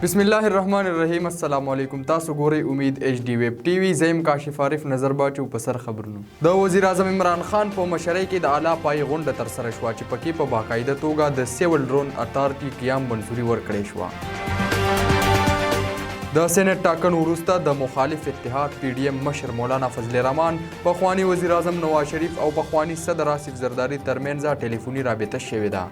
بسم الله الرحمن الرحیم. السلام علیکم. تاسو ګورئ امید ایچ ډي ویب ټي وي. زه یم کاشف عارف نظر باچو په سر خبرونو. د وزیر اعظم عمران خان په مشرۍ کې د اعلی پای غونډه ترسره شوه چې پکې په باقاعده توګه د سیول ډرون اتارټي قیام منظوري ورکړې شوه. د سینټ ټاکنو وروسته د مخالف اتحاد پی ډي ایم مشر مولانا فضل الرحمن، پخوانی وزیر اعظم نواز شریف او پخوانی صدر آصف زرداري ترمنځ ټلیفوني رابطه شوې ده.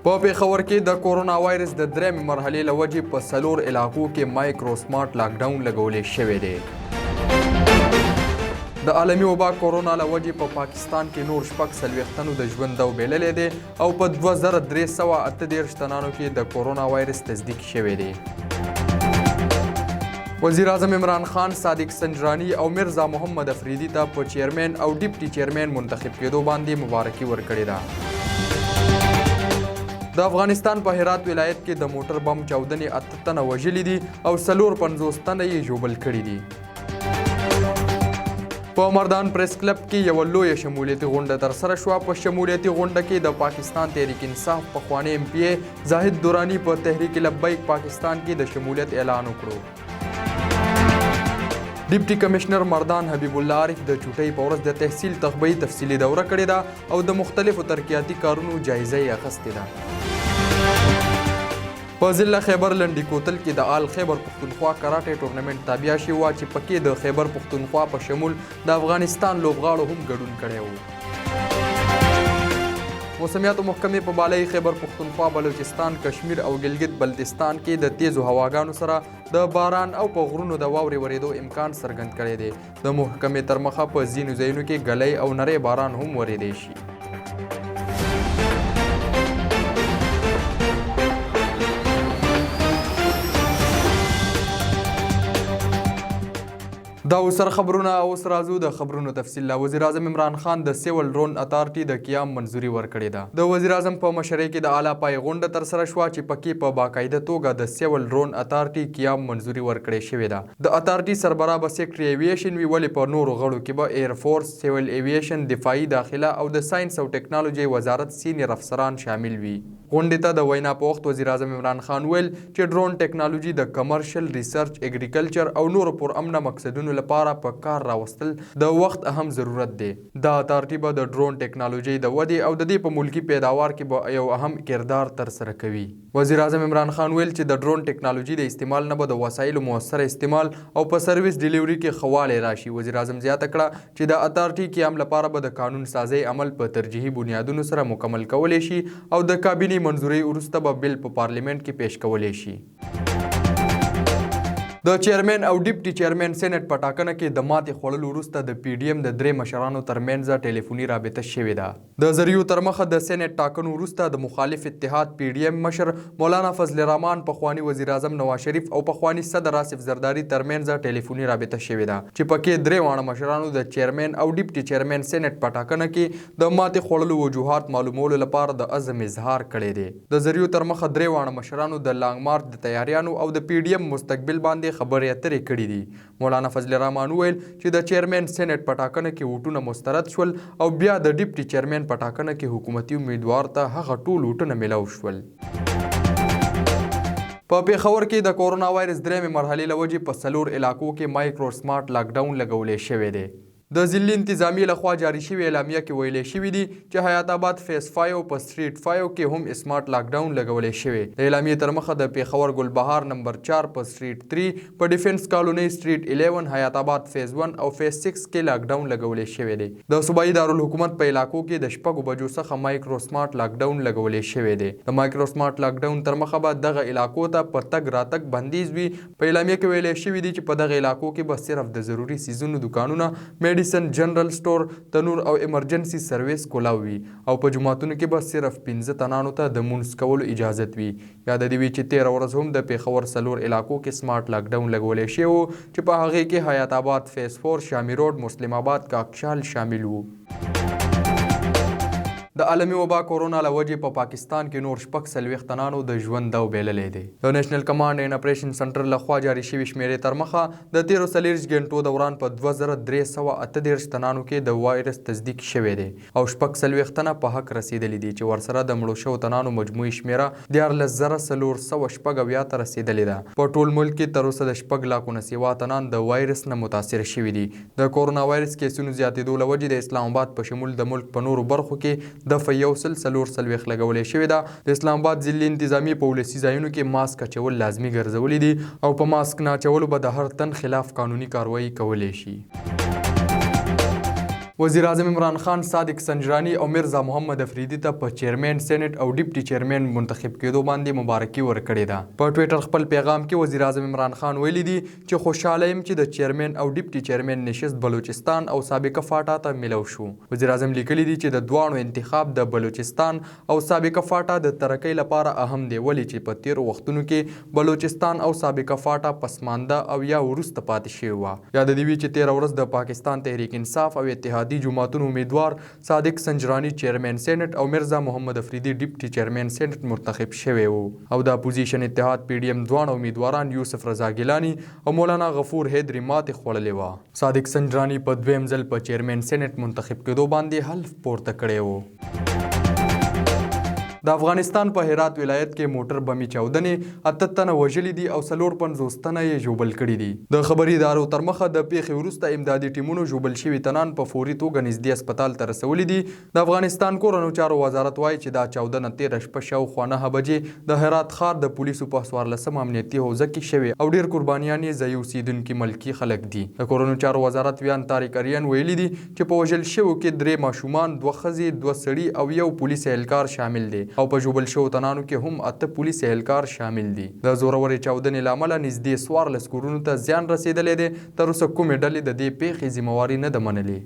په پېښور کې د کورونا وایرس د درېمې مرحلې له وجې په 4 علاقو کې مایکرو سمارټ لاکډاون لګولی شوی دی. د عالمي وبا کورونا له وجې په پاکستان کې نور 46 تنو د ژوند دو بېللی دی او په 2338 تنانو کې د کورونا وایرس تصدیق شوی دی. وزیر اعظم عمران خان صادق سنجرانی او مرزا محمد افریدي ته په چیرمن او ډیپټي چیرمن منتخب کېدو باندې مبارکي ورکړې ده. د افغانستان په هرات ولایت کې د موټر بم چاودنې 8 تنه وژلي دي او 450 تنه یې ژوبل کړي دي. په مردان پریس کلب کې یوه لویه شمولیتي غونډه ترسره شوه. په شمولیتي غونډه کې د پاکستان تحریک انصاف پخوانی ایم پی ای زاهد دورانی په تحریک لبیک پاکستان کې د شمولیت اعلان وکړو. ډیپټي کمشنر مردان حبیب الله عارف د چوټۍ په ورځ د تحصیل تخبیي تفصیلي دوره کړې ده او د مختلفو ترقیاتي کارونو جایزه یې اخیستې ده. په ضلع خیبر لنډي کوتل کې د آل خیبر پښتونخوا کراټې ټورنمنټ تابع شوی و چې پکې د خیبر پښتونخوا په شمول د افغانستان لوبغاړو هم ګډون کړی و. موسمیاتو محکمې په بالای خیبر پښتونخوا، بلوچستان، کشمیر او ګلګت بلتستان کې د تیزو هواګانو سره د باران او په غرونو د واورې ورېدو امکان څرګند کړی دی. د محکمې تر مخه په ځینو ځایونو کې ګلی او نری باران هم ورېدی شي. دا اوسر خبرونه. اوس راځو د خبرونو تفصیل له. وزیر اعظم عمران خان د سیول ډرون اتارټي د قیام منظوري ورکړې ده. د وزیر اعظم په مشرۍ کې د اعلی پای غونډه ترسره شوه چې پکې په باقاعده توګه د سیول ډرون اتارټي قیام منظوري ورکړې شوې ده. د اتارټي سربراه به سیکټري ایویشن وي، ولې په نورو غړو کې به ایر فورس، سیول ایویشن، دفاعي، داخله او د ساینس او ټیکنالوژي وزارت سینیر افسران شامل وي. غونډې ته د وینا په وخت وزیر اعظم عمران خان ویل چې ډرون ټیکنالوژي د کمرشل، ریسرچ، اګریکلچر او نورو پرامنه مقصدونو لپاره په کار راوستل د وخت اهم ضرورت دی. دا اتارټي به د ډرون ټیکنالوژي د ودې او د دې په ملکي پیداوار کې به یو اهم کردار ترسره کوي. وزیر اعظم عمران خان ویل چې د ډرون ټیکنالوژي د استعمال نه به د وسایلو موثره استعمال او په سرویس ډیلیوري کې ښه والی راشي. وزیر اعظم زیاته کړه چې د اتارټي قیام لپاره به د قانون سازۍ عمل په ترجیحي بنیادونو سره مکمل کولی شي او د کابینې منظوري وروسته به بل په پارلیمنت کې پیش کولی شي. د چیرمن او ډیپټي چیرمن سینټ په ټاکنه کې د ماتې خوړلو وروسته د پی ډي ایم د 3 مشرانو ترمنځ ټلیفوني رابطه شوې ده. د ذریعو تر مخه د سینټ ټاکنو وروسته د مخالف اتحاد پی ډي ایم مشر مولانا فضل الرحمن، پخوانی وزیر اعظم نواز شریف او پخوانی صدر آصف زرداري ترمنځ ټلیفوني رابطه شوې ده چې پکې 3 واړه مشرانو د چیرمن او ډیپټي چیرمن سینټ په ټاکنه کې د ماتې خوړلو وجوهات معلومولو لپاره د عزم اظهار کړی دی. د ذریعو تر مخه 3 واړه مشرانو د لانګ مارچ د تیاریانو او د پی ډي ایم مستقبل باندې خبرې اترې کړي دي. مولانا فضل الرحمن ویل چې د چیرمن سینټ په ټاکنه کې ووټونه مسترد شول او بیا د ډیپټي چیرمن په ټاکنه کې حکومتي امیدوار ته هغه ټول ووټونه میلاو شول. په پېښور کې د کورونا وایرس 3مې مرحلې له وجې په 4 علاقو کې مایکرو سمارټ لاکډاون لګولی شوی دی. د ضلعي انتظامیې لخوا جاري شوې اعلامیه کې ویلې شوي دي چې حیات آباد فیس 5 په سټریټ 5 کې هم سمارټ لاکډاون لګولی شوی. د اعلامیې تر مخه د پېښور ګلبهار نمبر 4 په سټریټ 3 په ډیفنس کالوني سټریټ 11 حیات آباد فیز 1 او فیز 6 کې لاکډاون لګولی شوی دی. د صوبایي دارالحکومت په علاقو کې د 6 بجو څخه مایکرو سمارټ لاکډاون لګولی شوی دی. د مایکرو سمارټ لاکډاون تر مخه به دغه علاقو ته په تګ راتګ بندیز وي. په اعلامیه کې ویلې شوي دي چې په دغه علاقو کې به صرف د ضروري څیزونو دکانونه، میډیسن، جنرال سټور، تنور او ایمرجنسي سرویس کولاو وي او په جوماتونو کې به صرف 15 تنانو ته د مونځ کولو اجازت وي. یاد دې وي چې 13 ورځ هم د پېښور 4 علاقو کې سمارټ لاکډاون لګولی شوی و چې په هغې کې حیات آباد فیز 4، شامي روډ، مسلم آباد، کاکشال شامل وو. د عالمي وبا کورونا له وجې په پاکستان کې نور 46 تنانو د ژوند داو بیللی دی. د نیشنل کمانډ اینډ اپریشن سنټر لخوا جاري شوي شمیرې تر مخه د تیرو 40 غنټو دوران په 2338 تنانو کې د وایرس تصدیق شوی دی او 46 تنه په حق رسیدلی دي چې ورسره د مړو شوو تنانو مجموعي شمیره 14470 ته رسیدلې ده. په ټول ملک کې تر اوسه د 6 لاکو نه سیوا تنان د وایرس نه متاثر شوي دي. د کورونا وایرس کیسونو زیاتېدو له وجې د اسلام آباد په شمول د ملک په نورو برخو کې د 140 لګولې شوې ده. د اسلام آباد ضلعي انتظامیې په ولسي ځایونو کې ماسک اچول لازمي ګرځولي دي او په ماسک نه اچولو به د هر تن خلاف قانوني کاروایی کولی شي. وزیر اعظم عمران خان صادق سنجرانی او مرزا محمد افریدي ته په چیرمن سېنټ او ډیپټي چیرمن منتخب کېدو باندې مبارکي ورکړې ده. په ټویټر خپل پیغام کې وزیر اعظم عمران خان ویلي دي چې خوشحاله یم چې د چیرمن او ډیپټي چیرمن نشست بلوچستان او سابقه فاټا ته ملو شو. وزیر اعظم لیکلي دي چې د دواړو انتخاب د بلوچستان او سابقه فاټا د ترقۍ لپاره اهم دی ولې چې په تیرو وختونو کې بلوچستان او سابقه فاټا پسمانده او یا وروسته پاتې شوي وه. یاد دې وي چې تېره ورځ د پاکستان تحریک انصاف او اتحادی جماعتونو امیدوار صادق سنجرانی چیرمن سېنټ او مرزا محمد افریدي ډیپټي چیرمن سېنټ منتخب شوي وو او د اپوزیشن اتحاد PDM دواړه امیدواران یوسف رضا ګیلاني او مولانا غفور حیدري ماتې خوړلې وه. صادق سنجرانی په دویم ځل په چیرمن سېنټ منتخب کېدو باندې حلف پورته کړی وو. د افغانستان په هرات ولایت کې موټر بمي چاودنې 8 تنه وژلي دي او 54 تنه یې ژوبل کړي دي. د خبري ادارو تر مخه د پیښې وروسته امدادي ټیمونو ژوبل شوي تنان په فوري توګه نږدې هسپتال ته رسولي دي. د افغانستان کورنیو چارو وزارت وایي چې دا چاودنه تېره شپه شاوخوا 9 بجې د هرات ښار د پولیسو په 14 امنیتي حوزه کې شوې او ډېر قربانیان یې ځایي اوسېدونکي ملکي خلک دي. د کورنیو چارو وزارت ویان طارق اریان ویلي دي چې په وژل شویو کې 3 ماشومان 2 ښځې 2 سړي او یو پولیس اهلکار شامل دي او په ژوبل شوو تنانو کې هم 8 پولیس اهلکار شامل دي. د زورورې چاودنې له امله نږدې 14 کورونو ته زیان رسېدلی دی. تر اوسه کومې ډلې د دې پیښې ذمهواري نه ده منلې.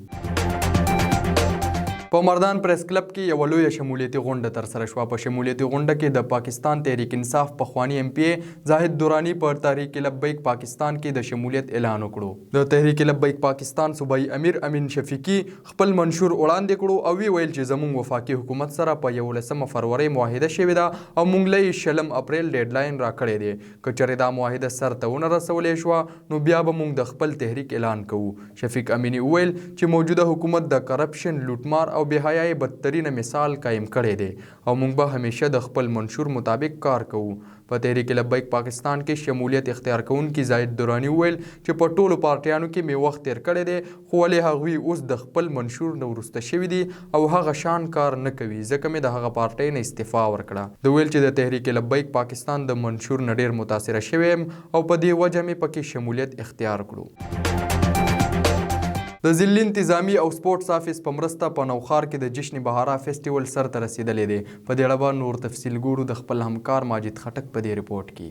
په مردان پریس کلب کې یوه لویه شمولیتي غونډه ترسره شوه. په شمولیتي غونډه کې د پاکستان تحریک انصاف پخواني MPA زاهد دوراني پر تحریک لبیک پاکستان کې د شمولیت اعلان وکړو. د تحریک لبیک پاکستان صوبایي امیر امین شفیقي خپل منشور وړاندې کړو او ویل چې زموږ وفاقي حکومت سره په 11 فروری معاهده شوې ده او موږ له 6 اپریل ډیډلاین راکړی دی. که چېرې دا معاهده سرته ونه رسولی شوه نو بیا به موږ د خپل تحریک اعلان کوو. شفیق امیني وویل چې موجوده حکومت د کرپشن، لوټمار او بېحیایۍ بدترینه مثال قایم کړی دی او موږ به همیشه د خپل منشور مطابق کار کوو. په تحریک لبیک پاکستان کې شمولیت اختیار کوونکي زاهد دوراني وویل چې په ټولو پارټیانو کې مې وخت تیر کړی دی خو ولې هغوی اوس د خپل منشور نه وروسته شوي دي او هغه شان کار نه کوي ځکه مې د هغه پارټۍ نه استعفا ورکړه. د ویل چې د تحریک لبیک پاکستان د منشور نه ډېر متاثره شوی یم او په دې وجه مې پکې شمولیت اختیار کړو. د ضلعي انتظامي او سپورټس آفیس په مرسته په نوښار کې د جشن بهارا فیسټیول سرته رسیدلی دی. په دې اړه به نور تفصیل ګورو د خپل همکار ماجد خټک په دې ریپورټ کې.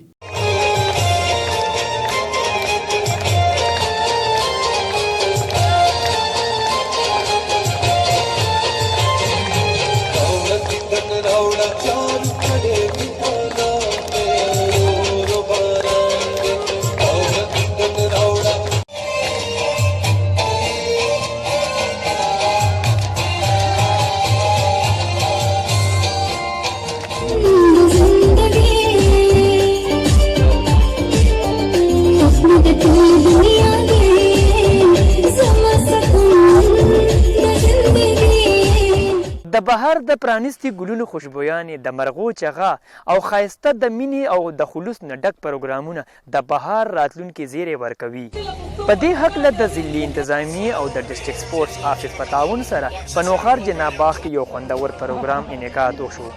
د بهر د پرانیستي ګلونو خوشبویانې د مرغو چغه او ښایسته د مینې او د خلوص نه ډک پروګرامونه د بهر راتلونکي زیری ورکوي. په دې هکله د ضلعي انتظامي او د ډسټرکټ سپورټس آفیس په تعاون سره په نوښار جناب باغ کې یو خوندور پروګرام انعقاد وشو.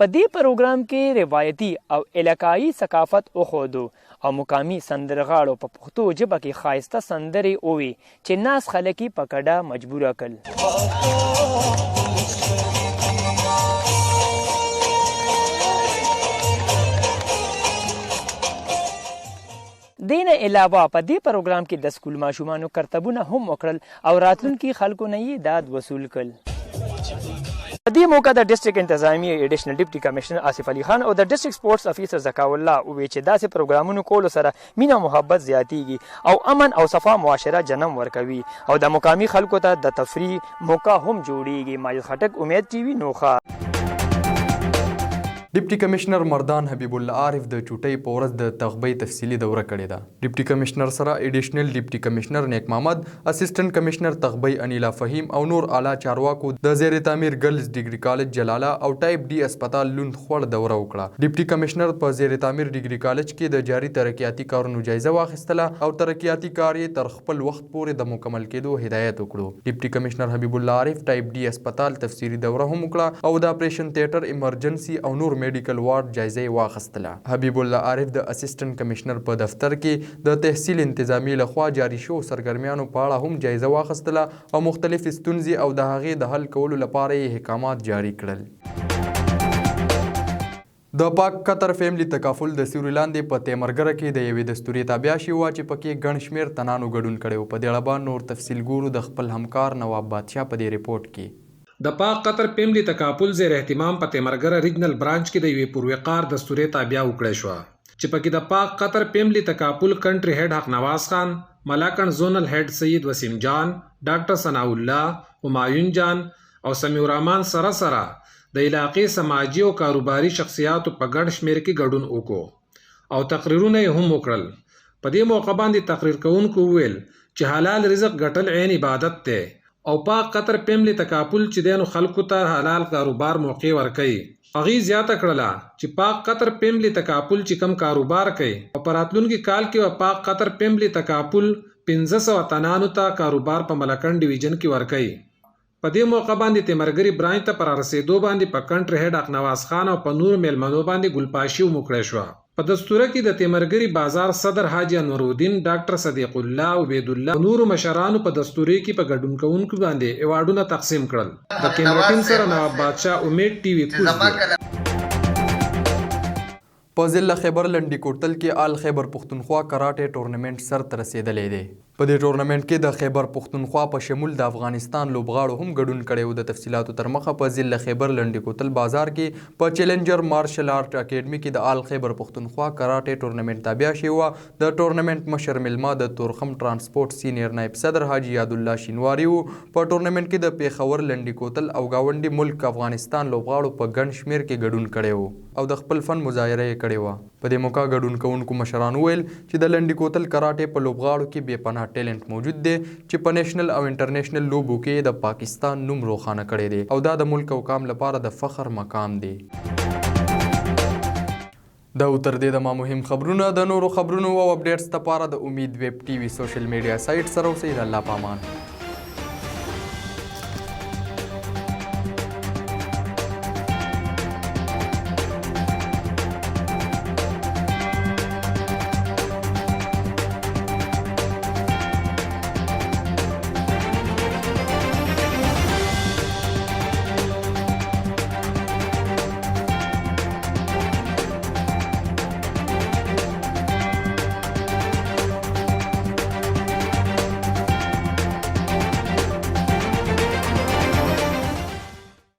په دې پروګرام کې روایتي او علاقایي ثقافت وښودو او مقامي سندرغاړو په پښتو ژبه کې ښایسته سندرې ووي چې ناس خلک یې په کډه مجبوره کړل. دین علاوه په دې پروګرام کې د سکول ماشومانو کرتبونه هم وکړل او راتلونکي خلکو نه یې داد وصول کړل. په دې موقع د ډسټریکټ انتظامی ایډیشنل ډیپټي کمشنر آصف علي خان او د ډسټریکټ سپورټس افیسر زکا الله وویل چې داسې پروګرامونو کولو سره مینه محبت زیاتیږي او امن او صفا معاشره جنم ورکوي او د مقامي خلکو ته د تفریح موقع هم جوړیږي. ماجد خټک، امید ټي وي، نوخا. ډیپټي کمشنر مردان حبیب الله عارف د چوټۍ په ورځ د تغبۍ تفصیلي دوره کړې ده. ډیپټي کمشنر سره ایډیشنل ډیپټي کمشنر نیک محمد، اسسټنټ کمشنر تغبۍ انیلا فهیم او نور اعلی چارواکو د زیر تعمیر ګرلز ډیګري کالج جلاله او ټایپ ډي اسپتال لوند خوړ دوره وکړه. ډیپټي کمشنر په زیر تعمیر ډیګري کالج کې د جاري ترقیاتي کارونو جایزه واخیستله او ترقیاتي کار یې تر خپل وخت پورې د مکمل کېدو هدایت وکړو. ډیپټي کمشنر حبیب الله عارف ټایپ ډي اسپتال تفسیري دوره هم وکړه او د اپریشن تھیټر، ایمرجنسي او نور میډیکل وارډ جایزه واخیستله. حبیب الله عارف د اسسټنټ کمشنر په دفتر کې د تحصیل انتظامی لخوا جاری شو سرګرمیانو په اړه هم جایزه واخیستله او مختلف ستونزې او د هغې د حل کولو لپاره یې احکامات جاری کړل. د پاک قطر فیملی تکافل د سیوري لاندې په تیمرګره کې د یوې دستوري تابع شوي وه چې پکې ګڼ شمېر تنانو ګډون کړی و. په دې اړه به نور تفصیل ګورو د خپل همکار نواب بادشاه په دې رپورټ کې. د پاک قطر فیملی تکافل زیر اهتمام په تیمرګره ریجنل برانچ کې د یوې پروقار دستوري تابع وکړی شوه چې پکې د پاک قطر فیملی تکافل کنټری هیډ حق نواز خان، ملاکنډ زونل هیډ سید وسیم جان، ډاکټر ثناء الله، همایون جان او سمیع الرحمن سره د علاقې سماجی او کاروباري شخصیاتو په ګڼ شمېر کې ګډون وکړو او تقریرونه یې هم وکړل. په دې موقع باندې تقریر کوونکو وویل چې حلال رزق ګټل عین عبادت دی او پاک قطر فیملی تکافل چې دی نو خلکو ته حلال کاروبار موقع ورکوي. هغې زیاته کړله چې پاک قطر فیملی تکافل چې کم کاروبار کوي او په راتلونکي کال کې به پاک قطر فیملی تکافل 1500 تنانو ته کاروبار په ملکنډ ډیویژن کې ورکوي. په دې موقع باندې تیمرګري برانچ ته پر رسیدو باندې په کنټری هیډ حق نواز خان او په نور میلمنو باندې ګلپاشي هم وکړی شوه. په دستوره کې د تیمرګري بازار صدر حاجی انورالدین، ډاکټر صدیق الله، عبید الله او نورو مشرانو په دستوري کې په ګډون کوونکو باندې ایوارډونه تقسیم کړل. د کیمرا ټیم سره نواب بادشاه، امید ټي وي، کوزګر. په ضلع خیبر لنډي کوتل کې آل خیبر پښتونخوا کراټه ټورنمنټ سر ته رسیدلی دی. په دې ټورنمنټ کې د خیبر پښتونخوا په شمول د افغانستان لوبغاړو هم ګډون کړی و. د تفصیلاتو تر مخه په ضلع خیبر لنډي کوتل بازار کې په چیلنجر مارشل آرټ اکیډمي کې د آل خیبر پښتونخوا کراټه ټورنمنټ تابع شوی و. د ټورنمنټ مشر میلمه د تورخم ترانسپورټ سینیر نائب صدر حاجی یاد الله شینواری و. په ټورنمنټ کې د پیښور، لنډي کوتل او گاونډي ملک افغانستان لوبغاړو په ګڼ شمېر کې ګډون کړی و او د خپل فن مظاهره یې کړې وه. په دې موقع ګډون کوونکو مشرانو ویل چې د لنډي کوتل کراټې په لوبغاړو کې بې پناه ټیلنټ موجود دی چې په نیشنل او انټرنیشنل لوبو کې د پاکستان نوم روښانه کړی دی او دا د ملک او قام لپاره د فخر مقام دی. دا تر دې دمه مهم خبرونه. د نورو خبرونو او اپډیټس لپاره د امید ویب ټي وي سوشل میډیا سایټ سره اوسئ. د الله په امان.